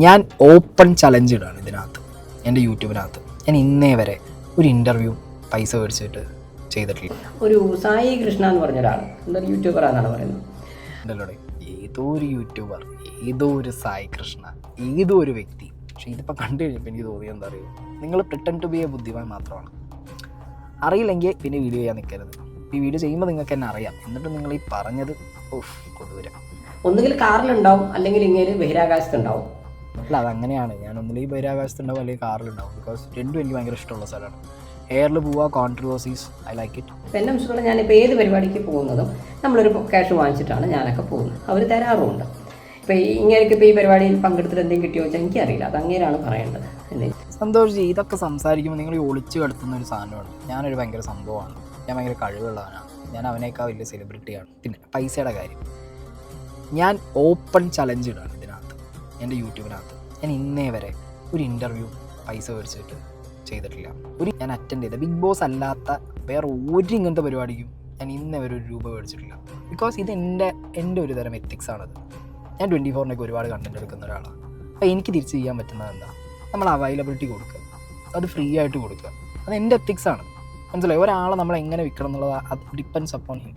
ഞാൻ open challenge ഇടാണ് ഇതിനകത്ത്, എൻ്റെ യൂട്യൂബിനകത്ത്. ഞാൻ ഇന്നേ വരെ ഒരു ഇൻ്റർവ്യൂ പൈസ മേടിച്ചിട്ട് ചെയ്തിട്ടില്ല. ഒരു സായി കൃഷ്ണ എന്ന് പറഞ്ഞ ഒരാൾ എന്തൊരു യൂട്യൂബറാണെന്നാണ് പറയുന്നത്. ഉണ്ടല്ലോ, ഏതോ ഒരു യൂട്യൂബർ, ഏതോ ഒരു സായി കൃഷ്ണ, ഏതോ ഒരു വ്യക്തി. പക്ഷേ ഇതിപ്പോൾ കണ്ടു കഴിഞ്ഞപ്പോൾ എനിക്ക് തോന്നിയത് എന്താ അറിയുമോ, നിങ്ങൾ പ്രിട്ടൻഡ് ടു ബി എ ബുദ്ധിമാൻ മാത്രമാണ്. അറിയില്ലെങ്കിൽ പിന്നെ വീഡിയോ ചെയ്യാൻ നിൽക്കരുത്. ഈ വീഡിയോ ചെയ്യുമ്പോൾ നിങ്ങൾക്ക് എന്നെ അറിയാം, എന്നിട്ട് നിങ്ങൾ ഈ പറഞ്ഞത് കൊണ്ടുവരാം. ഒന്നുകിൽ കാറിലുണ്ടാവും, അല്ലെങ്കിൽ ഇങ്ങനെ ബഹിരാകാശത്തുണ്ടാവും. അല്ല, അതങ്ങനെയാണ്. ഞാൻ ഒന്നിലേക്ക് ബഹിരാകാശത്തുണ്ടാവും, അല്ലെങ്കിൽ കാറിലുണ്ടാവും. ബിക്കോസ് രണ്ടും എനിക്ക് ഭയങ്കര ഇഷ്ടമുള്ള സ്ഥലമാണ്. എയറിൽ പോവുക, കോൺട്രവേഴ്സീസ്, ഐ ലൈക്ക് ഇറ്റ്. എന്നെ സംബന്ധിച്ചിടത്തോളം ഞാനിപ്പോൾ ഏത് പരിപാടിക്ക് പോകുന്നതും നമ്മളൊരു ക്യാഷ് വാങ്ങിച്ചിട്ടാണ് ഞാനൊക്കെ പോകുന്നത്. അവർ തരാറുമുണ്ട്. ഇപ്പോൾ ഇങ്ങനെയൊക്കെ ഇപ്പോൾ ഈ പരിപാടിയിൽ പങ്കെടുത്തിട്ട് എന്തെങ്കിലും കിട്ടിയോ വെച്ചാൽ എനിക്കറിയില്ല, അത് അങ്ങനെയാണ് പറയേണ്ടത്. സന്തോഷ് ജി, ഇതൊക്കെ സംസാരിക്കുമ്പോൾ നിങ്ങൾ ഒളിച്ചു കിടത്തുന്ന ഒരു സാധനമാണ്. ഞാനൊരു ഭയങ്കര സംഭവമാണ്, ഞാൻ ഭയങ്കര കഴിവുള്ളവനാണ്, ഞാൻ അവനേക്കാൾ വലിയ സെലിബ്രിറ്റിയാണ്. പിന്നെ പൈസയുടെ കാര്യം, ഞാൻ ഓപ്പൺ ചലഞ്ച് ഇടാണ് ഇതിനകത്ത്, എൻ്റെ യൂട്യൂബിനകത്ത്. ഞാൻ ഇന്നേ വരെ ഒരു ഇൻ്റർവ്യൂ പൈസ മേടിച്ചിട്ട് ചെയ്തിട്ടില്ല. ഞാൻ അറ്റൻഡ് ചെയ്ത ബിഗ് ബോസ് അല്ലാത്ത വേറെ ഒരു ഇങ്ങനത്തെ പരിപാടിക്കും ഞാൻ ഇന്നേ വരെ ഒരു രൂപ മേടിച്ചിട്ടില്ല. ബിക്കോസ് ഇത് എൻ്റെ ഒരു തരം എത്തിക്സാണത്. ഞാൻ 24-നൊക്കെ ഒരുപാട് കണ്ടൻറ് എടുക്കുന്ന ഒരാളാണ്. അപ്പോൾ എനിക്ക് തിരിച്ച് ചെയ്യാൻ പറ്റുന്നത് എന്താ, നമ്മൾ അവൈലബിലിറ്റി കൊടുക്കുക, അത് ഫ്രീ ആയിട്ട് കൊടുക്കുക. അത് എൻ്റെ എത്തിക്സാണ്. മനസ്സിലായി? ഒരാളെ നമ്മൾ എങ്ങനെ വിൽക്കണം എന്നുള്ളത് അത് ഡിപ്പെൻഡ്സ് അപ്പോൺ ഹിം.